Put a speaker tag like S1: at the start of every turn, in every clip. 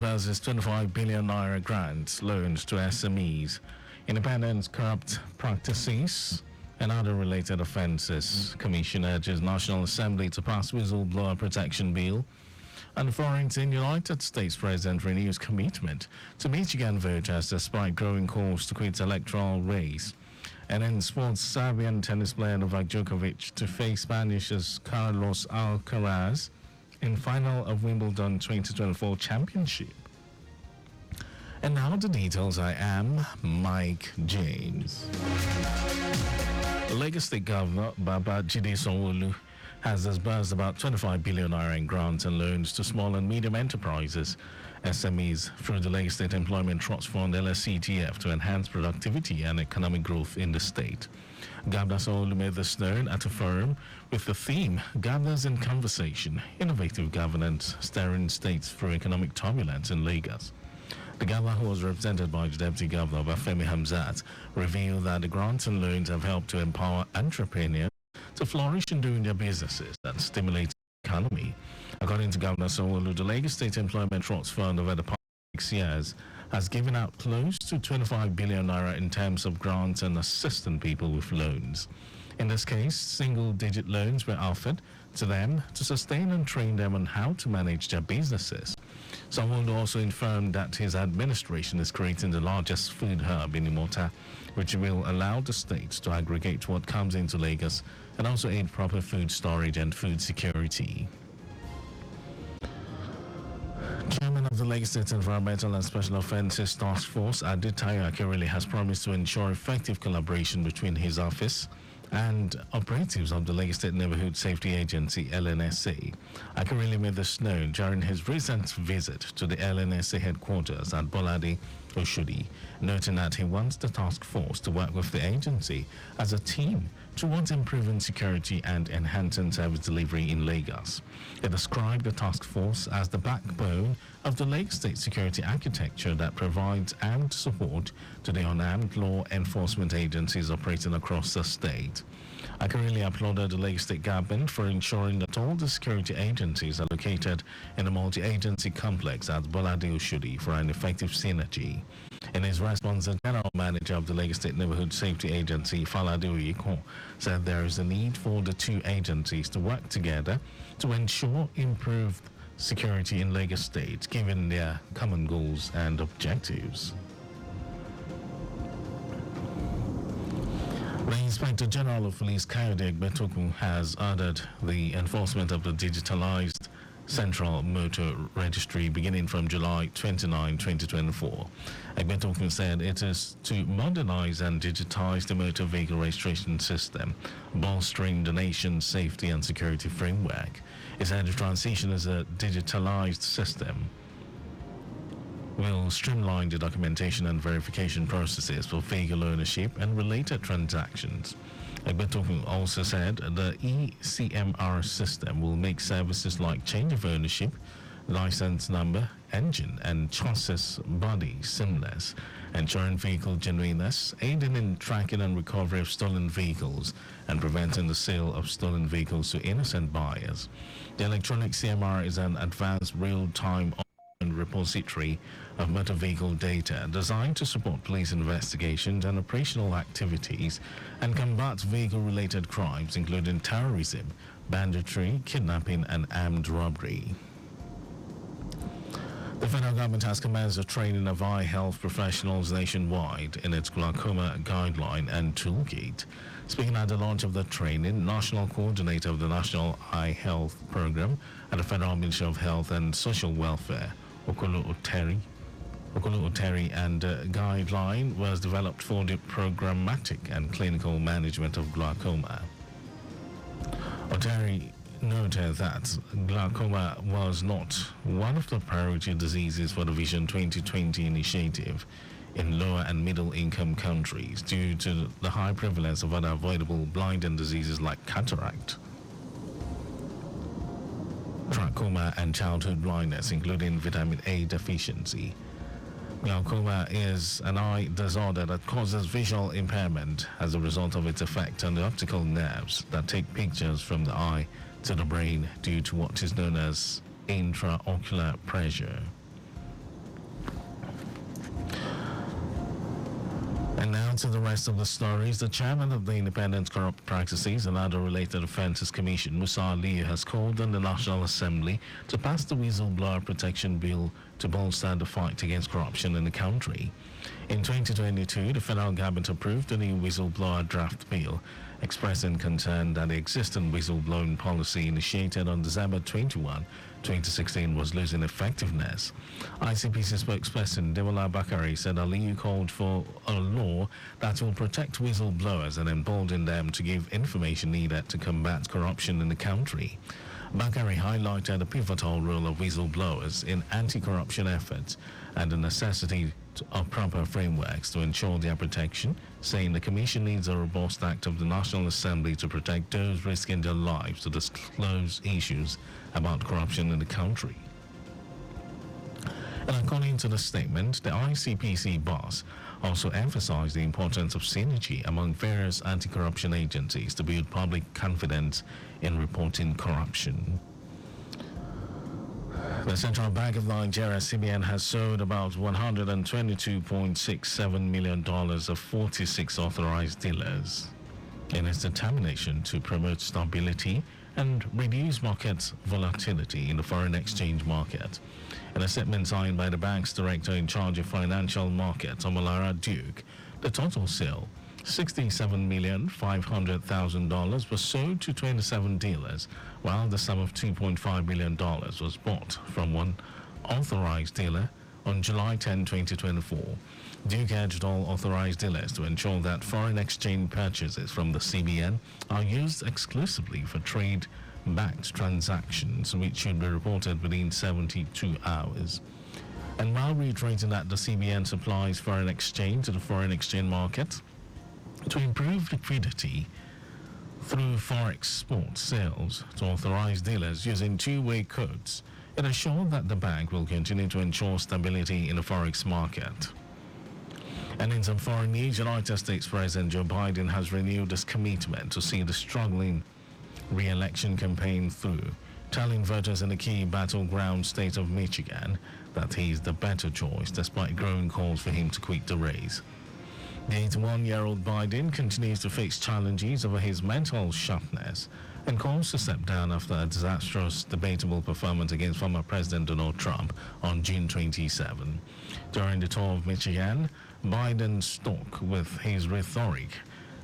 S1: versus 25 billion naira grants, loans to SMEs, independent corrupt practices, and other related offences. Commission urges National Assembly to pass whistleblower protection bill. And foreign United States President renews commitment to Michigan voters despite growing calls to quit electoral race. And in sports, Serbian tennis player Novak Djokovic to face Spanish's Carlos Alcaraz in final of Wimbledon 2024 championship. And now the details. I am Mike James. Lagos State Governor Babajide Sanwo-Olu has disbursed about 25 billion naira in grants and loans to small and medium enterprises, SMEs, through the Lagos State Employment Trust Fund (LSCTF) to enhance productivity and economic growth in the state. Governor Sanwo-Olu made this known at a forum with the theme "Governors in Conversation: Innovative Governance Steering States Through Economic Turbulence in Lagos." The governor, who was represented by the Deputy Governor Bafemi Hamzat, revealed that the grants and loans have helped to empower entrepreneurs to flourish in doing their businesses and stimulate the economy. According to Governor Sanwo-Olu, the Lagos State Employment Trust Fund over the past 6 years has given out close to 25 billion naira in terms of grants and assisting people with loans. In this case, single-digit loans were offered to them to sustain and train them on how to manage their businesses. Sanwo-Olu also informed that his administration is creating the largest food hub in Imota, which will allow the state to aggregate what comes into Lagos and also aid proper food storage and food security. Chairman of the Lagos State Environmental and Special Offences Task Force, Adetayo Akerele, has promised to ensure effective collaboration between his office and operatives of the Lagos State Neighborhood Safety Agency, LNSA. Akerele made this known during his recent visit to the LNSA headquarters at Bolade, Oshodi, noting that he wants the task force to work with the agency as a team towards improving security and enhancing service delivery in Lagos. He described the task force as the backbone of the Lagos State security architecture that provides armed support to the unarmed law enforcement agencies operating across the state. Akerele applauded the Lagos State government for ensuring that all the security agencies are located in a multi-agency complex at Bolade Oshodi for an effective synergy. In his response, the General Manager of the Lagos State Neighborhood Safety Agency, Falade Oyeko, said there is a need for the two agencies to work together to ensure improved security in Lagos State, given their common goals and objectives. The Inspector General of Police, Kayode Egbetoku, has ordered the enforcement of the digitalized Central Motor Registry beginning from July 29, 2024. Egbetoku said it is to modernize and digitize the motor vehicle registration system, bolstering the nation's safety and security framework. He said the transition is a digitalized system will streamline the documentation and verification processes for vehicle ownership and related transactions. Egbetoku also said the ECMR system will make services like change of ownership, license number, engine, and chassis body seamless, ensuring vehicle genuineness, aiding in tracking and recovery of stolen vehicles, and preventing the sale of stolen vehicles to innocent buyers. The electronic CMR is an advanced real-time repository of motor vehicle data designed to support police investigations and operational activities and combat vehicle-related crimes, including terrorism, banditry, kidnapping, and armed robbery. The federal government has commenced the training of eye health professionals nationwide in its glaucoma guideline and toolkit. Speaking at the launch of the training, National Coordinator of the National Eye Health Program at the Federal Ministry of Health and Social Welfare, Okolo Oteri, and guideline was developed for the programmatic and clinical management of glaucoma. Oteri noted that glaucoma was not one of the priority diseases for the Vision 2020 initiative in lower and middle income countries due to the high prevalence of other avoidable blinding diseases like cataract, trachoma, and childhood blindness, including vitamin A deficiency. Glaucoma is an eye disorder that causes visual impairment as a result of its effect on the optical nerves that take pictures from the eye to the brain due to what is known as intraocular pressure. And now to the rest of the stories. The chairman of the Independent Corrupt Practices and Other Related Offences Commission, Musa Ali, has called on the National Assembly to pass the Whistleblower Protection Bill to bolster the fight against corruption in the country. In 2022, the federal government approved the new whistleblower draft bill, expressing concern that the existing whistleblowing policy initiated on December 21, 2016 was losing effectiveness. ICPC spokesperson Demola Bakari said Aliyu called for a law that will protect whistleblowers and embolden them to give information needed to combat corruption in the country. Bakari highlighted the pivotal role of whistleblowers in anti-corruption efforts and the necessity of proper frameworks to ensure their protection, saying the Commission needs a robust act of the National Assembly to protect those risking their lives to disclose issues about corruption in the country. And according to the statement, the ICPC boss also emphasized the importance of synergy among various anti-corruption agencies to build public confidence in reporting corruption. The Central Bank of Nigeria, CBN, has sold about $122.67 million of 46 authorized dealers in its determination to promote stability and reduce market volatility in the foreign exchange market. In a statement signed by the bank's director in charge of financial markets, Omolara Duke, the total sale, $67,500,000, was sold to 27 dealers, while the sum of $2.5 million was bought from one authorized dealer on July 10, 2024. Duke urged all authorized dealers to ensure that foreign exchange purchases from the CBN are used exclusively for trade-backed transactions, which should be reported within 72 hours. And while reiterating that the CBN supplies foreign exchange to the foreign exchange market to improve liquidity through forex spot sales to authorized dealers using two-way codes, it assured that the bank will continue to ensure stability in the forex market. And in some foreign news, United States President Joe Biden has renewed his commitment to see the struggling re-election campaign through, telling voters in the key battleground state of Michigan that he is the better choice despite growing calls for him to quit the race. The 81-year-old Biden continues to face challenges over his mental sharpness and calls to step down after a disastrous, debatable performance against former President Donald Trump on June 27. During the tour of Michigan, Biden stuck with his rhetoric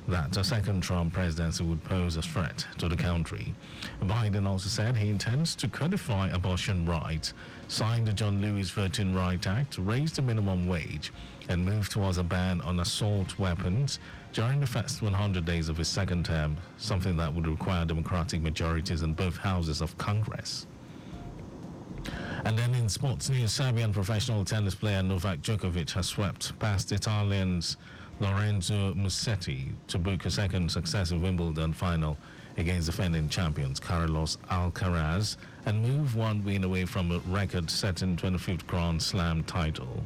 S1: that a second Trump presidency would pose a threat to the country. Biden also said he intends to codify abortion rights, sign the John Lewis Voting Rights Act, raise the minimum wage, and move towards a ban on assault weapons during the first 100 days of his second term, something that would require Democratic majorities in both houses of Congress. And then in sports news, Serbian professional tennis player Novak Djokovic has swept past Italians Lorenzo Musetti to book a second successive Wimbledon final against defending champions Carlos Alcaraz and move one win away from a record-setting 25th Grand Slam title.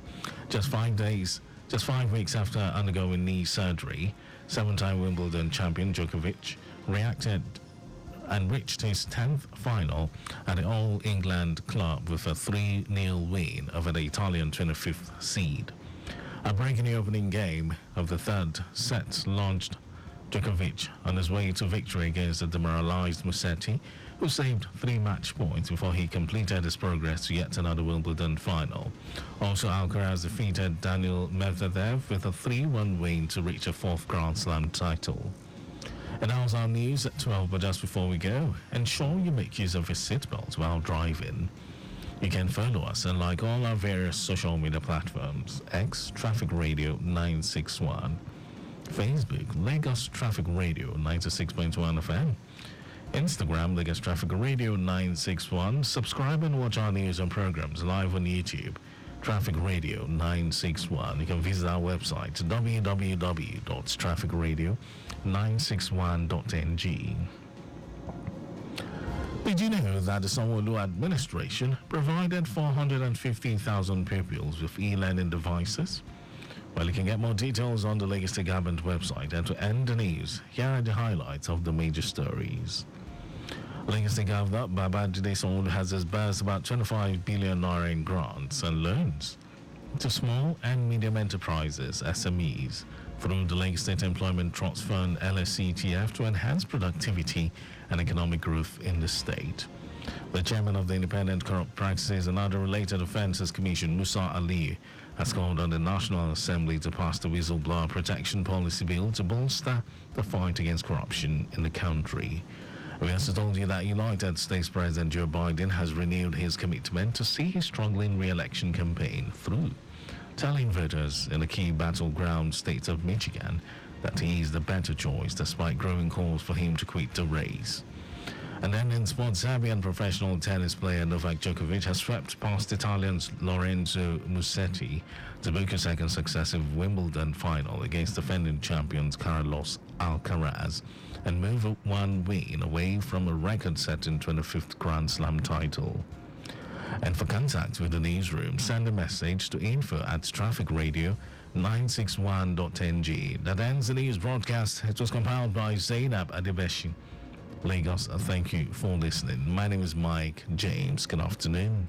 S1: Just 5 weeks after undergoing knee surgery, seven-time Wimbledon champion Djokovic reacted and reached his 10th final at the All England club with a 3-0 win over the Italian 25th seed. A break in the opening game of the third set launched Djokovic on his way to victory against the demoralized Musetti, who saved 3 match points before he completed his progress to yet another Wimbledon final. Also, Alcaraz defeated Daniil Medvedev with a 3-1 win to reach a 4th Grand Slam title. And that was our news at 12, but just before we go, ensure you make use of your seatbelt while driving. You can follow us and like all our various social media platforms: X Traffic Radio 961, Facebook Lagos Traffic Radio 96.1 FM, Instagram Lagos Traffic Radio 961. Subscribe and watch our news and programs live on YouTube, Traffic Radio 961. You can visit our website www.trafficradio961.ng. Did you know that the Sanwo-Olu administration provided 450,000 pupils with e-learning devices? Well, you can get more details on the Lagos State Government website. And to end the news, here are the highlights of the major stories. Lagos State Governor Babajide Sanwo-Olu has disbursed about 25 billion naira in grants and loans to small and medium enterprises (SMEs) through the Lake State Employment Trust Fund (LSCTF) to enhance productivity and economic growth in the state. The chairman of the Independent Corrupt Practices and Other Related Offences Commission, Musa Ali, has called on the National Assembly to pass the Whistleblower Protection Policy Bill to bolster the fight against corruption in the country. We also told you that United States President Joe Biden has renewed his commitment to see his struggling re-election campaign through, telling voters in the key battleground state of Michigan that he is the better choice despite growing calls for him to quit the race. And then in sports, Serbian professional tennis player Novak Djokovic has swept past Italian's Lorenzo Musetti to book a second successive Wimbledon final against defending champions Carlos Alcaraz and move one win away from a record-setting 25th Grand Slam title. And for contact with the newsroom, send a message to info@trafficradio961.ng. That ends the news broadcast. It was compiled by Zainab Adebeshi. Lagos, thank you for listening. My name is Mike James. Good afternoon.